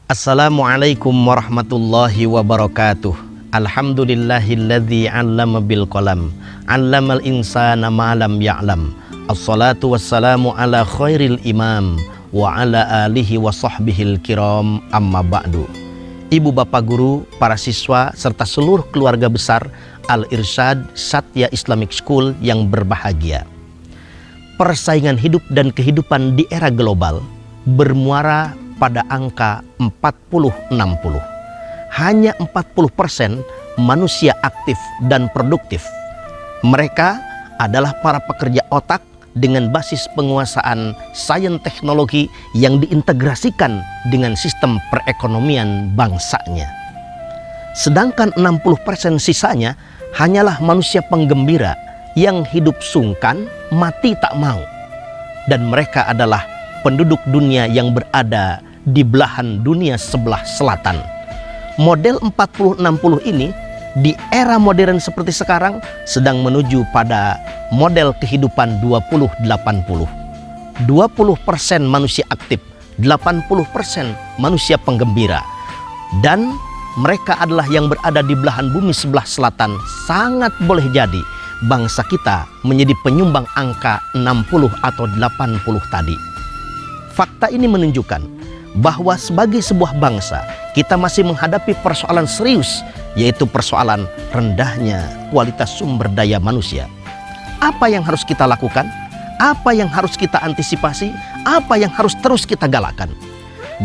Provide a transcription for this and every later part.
Assalamualaikum warahmatullahi wabarakatuh. Alhamdulillahilladzi 'allama bil qalam, 'allamal insana ma lam ya'lam. Assalatu wassalamu ala khairil imam wa ala alihi wa sahbihil kiram, amma ba'du. Ibu bapak guru, para siswa serta seluruh keluarga besar Al-Irsyad Satya Islamic School yang berbahagia. Persaingan hidup dan kehidupan di era global bermuara pada angka 40-60. Hanya 40% manusia aktif dan produktif. Mereka adalah para pekerja otak dengan basis penguasaan sains teknologi yang diintegrasikan dengan sistem perekonomian bangsanya. Sedangkan 60% sisanya hanyalah manusia penggembira yang hidup sungkan, mati tak mau. Dan mereka adalah penduduk dunia yang berada di belahan dunia sebelah selatan. Model 40-60 ini di era modern seperti sekarang sedang menuju pada model kehidupan 20-80. 20% manusia aktif, 80% manusia penggembira. Dan mereka adalah yang berada di belahan bumi sebelah selatan. Sangat boleh jadi bangsa kita menjadi penyumbang angka 60 atau 80 tadi. Fakta ini menunjukkan bahwa sebagai sebuah bangsa kita masih menghadapi persoalan serius, yaitu persoalan rendahnya kualitas sumber daya manusia. Apa yang harus kita lakukan? Apa yang harus kita antisipasi? Apa yang harus terus kita galakan?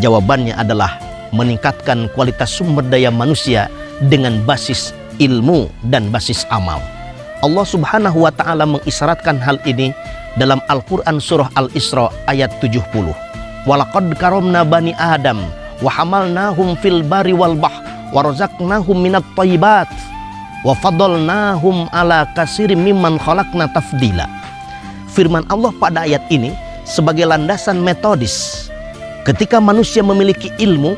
Jawabannya adalah meningkatkan kualitas sumber daya manusia dengan basis ilmu dan basis amal. Allah Subhanahu wa ta'ala mengisyaratkan hal ini dalam Al-Quran surah Al-Isra ayat 70. Walaqad karamna bani Adam wa hamalnahum fil bari wal bahr wa razaqnahum minat thayyibat wa fadalnahum ala katsirin mimman khalaqna tafdila. Firman Allah pada ayat ini sebagai landasan metodis. Ketika manusia memiliki ilmu,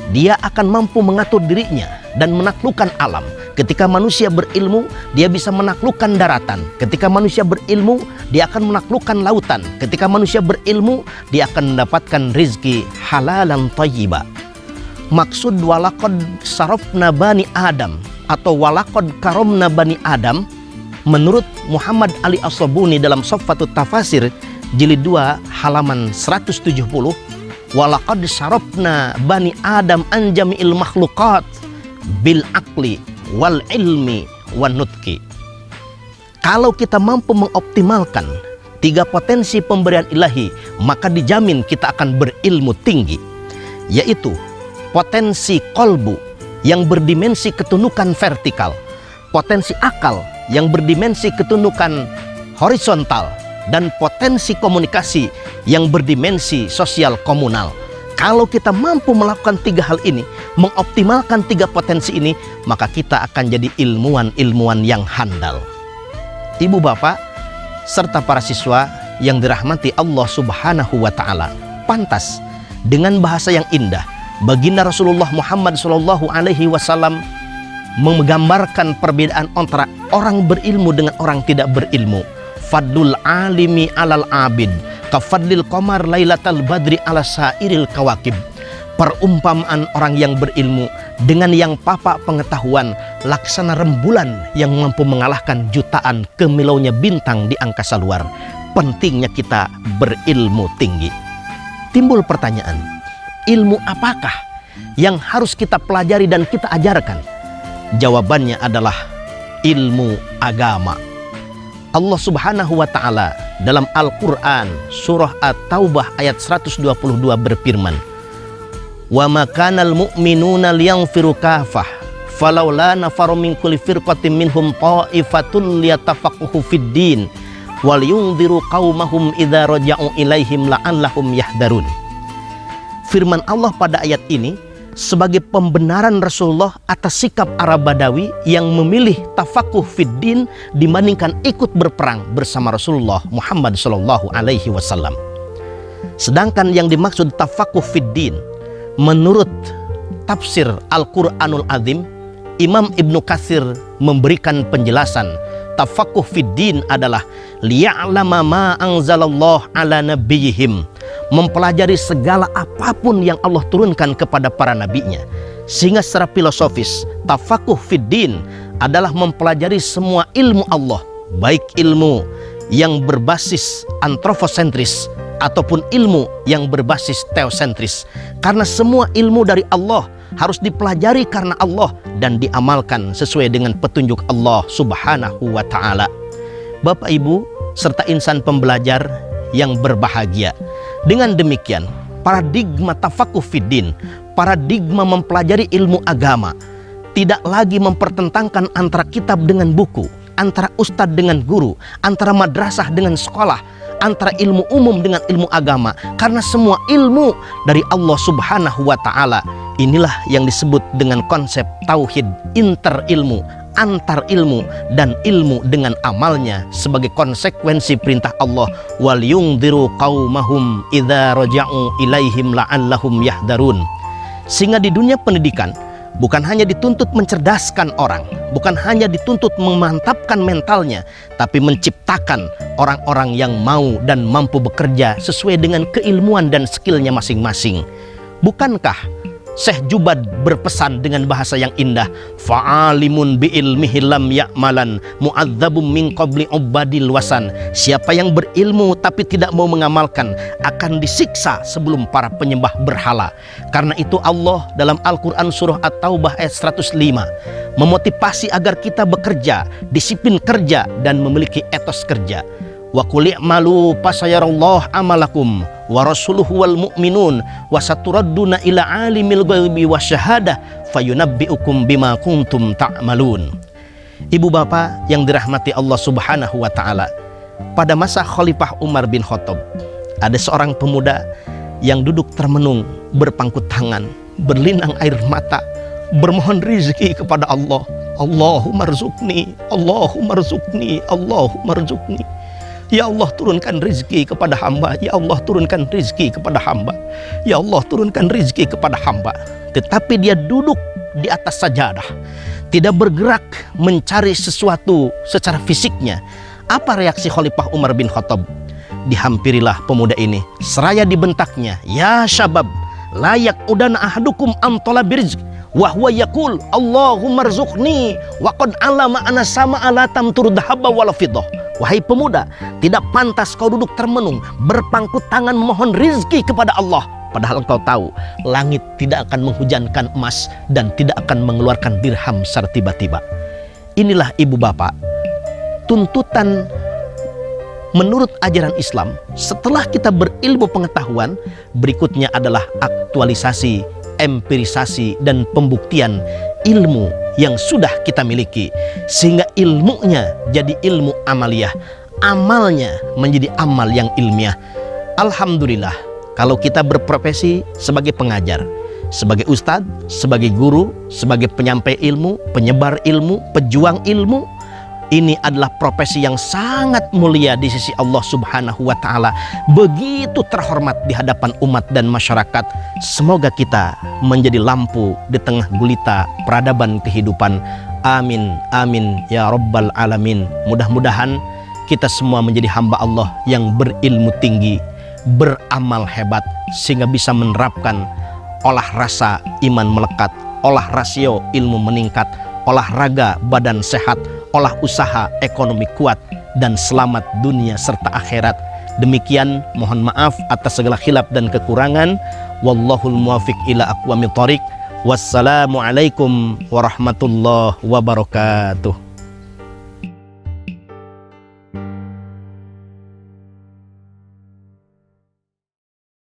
dia akan mampu mengatur dirinya dan menaklukkan alam. Ketika manusia berilmu, dia bisa menaklukkan daratan. Ketika manusia berilmu, dia akan menaklukkan lautan. Ketika manusia berilmu, dia akan mendapatkan rizki halalan thayyiba. Maksud walaqad sarafna bani Adam atau walaqad karamna bani Adam menurut Muhammad Ali As-Sabuni dalam Shaffatut Tafasir jilid 2 halaman 170, walaqad sarafna bani Adam an jami'il makhluqat bil aqli wal ilmi wan nutqi. Kalau kita mampu mengoptimalkan 3 potensi pemberian ilahi, maka dijamin kita akan berilmu tinggi, yaitu potensi kolbu yang berdimensi ketundukan vertikal, potensi akal yang berdimensi ketundukan horizontal, dan potensi komunikasi yang berdimensi sosial komunal. Kalau kita mampu melakukan 3 hal ini, mengoptimalkan 3 potensi ini, maka kita akan jadi ilmuwan-ilmuwan yang handal. Ibu bapak, serta para siswa yang dirahmati Allah Subhanahu wa ta'ala, pantas dengan bahasa yang indah, baginda Rasulullah Muhammad SAW menggambarkan perbedaan antara orang berilmu dengan orang tidak berilmu. Fadlul alimi alal abid kafadlil qamar lailatal badri ala sairil kawakib. Perumpamaan orang yang berilmu dengan yang papa pengetahuan laksana rembulan yang mampu mengalahkan jutaan kemilaunya bintang di angkasa luar. Pentingnya kita berilmu tinggi. Timbul pertanyaan, ilmu apakah yang harus kita pelajari dan kita ajarkan? Jawabannya adalah ilmu agama. Allah Subhanahu wa ta'ala dalam Al-Quran surah At-Taubah ayat 122 berfirman, wa makanal mu'minuna liyanfiru kafah falawla nafaru min kulli firqatin minhum ta'ifatun liyatafaqahu fid din wal yunziru qaumahum idza raja'u ilaihim la'allahum yahdarun. Firman Allah pada ayat ini sebagai pembenaran Rasulullah atas sikap Arab Badawi yang memilih tafakuh fiddin dibandingkan ikut berperang bersama Rasulullah Muhammad SAW. Sedangkan yang dimaksud tafakuh fiddin menurut tafsir Al-Quranul Azim, Imam Ibnu Katsir memberikan penjelasan tafakuh fiddin adalah liya'lama ma anzalallah ala nabiyihim mempelajari segala apapun yang Allah turunkan kepada para nabinya. Sehingga secara filosofis, tafakuh fiddin adalah mempelajari semua ilmu Allah, baik ilmu yang berbasis antroposentris ataupun ilmu yang berbasis teosentris. Karena semua ilmu dari Allah harus dipelajari karena Allah dan diamalkan sesuai dengan petunjuk Allah Subhanahu wa ta'ala. Bapak Ibu serta insan pembelajar yang berbahagia, dengan demikian paradigma tafakuh fiddin, paradigma mempelajari ilmu agama, tidak lagi mempertentangkan antara kitab dengan buku, antara ustadz dengan guru, antara madrasah dengan sekolah, antara ilmu umum dengan ilmu agama. Karena semua ilmu dari Allah Subhanahu wa ta'ala. Inilah yang disebut dengan konsep tauhid interilmu, antar ilmu dan ilmu dengan amalnya sebagai konsekuensi perintah Allah, wal yungdiru qaumahum idza raja'u ilaihim la'allahum yahdarun. Sehingga di dunia pendidikan bukan hanya dituntut mencerdaskan orang, bukan hanya dituntut memantapkan mentalnya, tapi menciptakan orang-orang yang mau dan mampu bekerja sesuai dengan keilmuan dan skillnya masing-masing. Bukankah Syekh Jubad berpesan dengan bahasa yang indah, fa'alimun bi'ilmihi lam ya'malan mu'adzabum min qabli ubadil wasan. Siapa yang berilmu tapi tidak mau mengamalkan akan disiksa sebelum para penyembah berhala. Karena itu Allah dalam Al-Quran surah At-Taubah ayat 105 memotivasi agar kita bekerja, disiplin kerja dan memiliki etos kerja. Wa qul i'malu fasayarallahu amalakum wa rasuluhu wal mu'minun wa saturadduna ila alimil ghaibi wasyahadah fayunabbi'ukum bima kuntum ta'malun. Ibu bapak yang dirahmati Allah Subhanahu wa ta'ala, pada masa Khalifah Umar bin Khattab ada seorang pemuda yang duduk termenung, berpangku tangan, berlinang air mata, bermohon rizki kepada Allah. Allahumma rzuqni, Allahumma rzuqni, Allahumma rzuqni. Ya Allah, turunkan rizki kepada hamba. Ya Allah, turunkan rizki kepada hamba. Ya Allah, turunkan rizki kepada hamba. Tetapi dia duduk di atas sajadah, tidak bergerak mencari sesuatu secara fisiknya. Apa reaksi Khalifah Umar bin Khattab? Dihampirilah pemuda ini, seraya dibentaknya, ya syabab, layak udan ahadukum am talabi rizq wa huwa yaqul Allahumma rzuqni wa qad alama ana sama ala tamtur dhahaba wal fiddah. Wahai pemuda, tidak pantas kau duduk termenung, berpangku tangan memohon rizki kepada Allah, padahal engkau tahu langit tidak akan menghujankan emas dan tidak akan mengeluarkan dirham secara tiba-tiba. Inilah ibu bapak, tuntutan menurut ajaran Islam. Setelah kita berilmu pengetahuan, berikutnya adalah aktualisasi, empirisasi dan pembuktian ilmu yang sudah kita miliki, sehingga ilmunya jadi ilmu amaliyah, amalnya menjadi amal yang ilmiah. Alhamdulillah kalau kita berprofesi sebagai pengajar, sebagai ustadz, sebagai guru, sebagai penyampai ilmu, penyebar ilmu, pejuang ilmu, ini adalah profesi yang sangat mulia di sisi Allah Subhanahu wa ta'ala, begitu terhormat di hadapan umat dan masyarakat. Semoga kita menjadi lampu di tengah gulita peradaban kehidupan. Amin, amin ya rabbal alamin. Mudah-mudahan kita semua menjadi hamba Allah yang berilmu tinggi, beramal hebat, sehingga bisa menerapkan olah rasa iman melekat, olah rasio ilmu meningkat, olahraga badan sehat, olah usaha ekonomi kuat, dan selamat dunia serta akhirat. Demikian, mohon maaf atas segala khilaf dan kekurangan. Wallahul muwafiq ila aqwamit thoriq. Wassalamualaikum warahmatullahi wabarakatuh.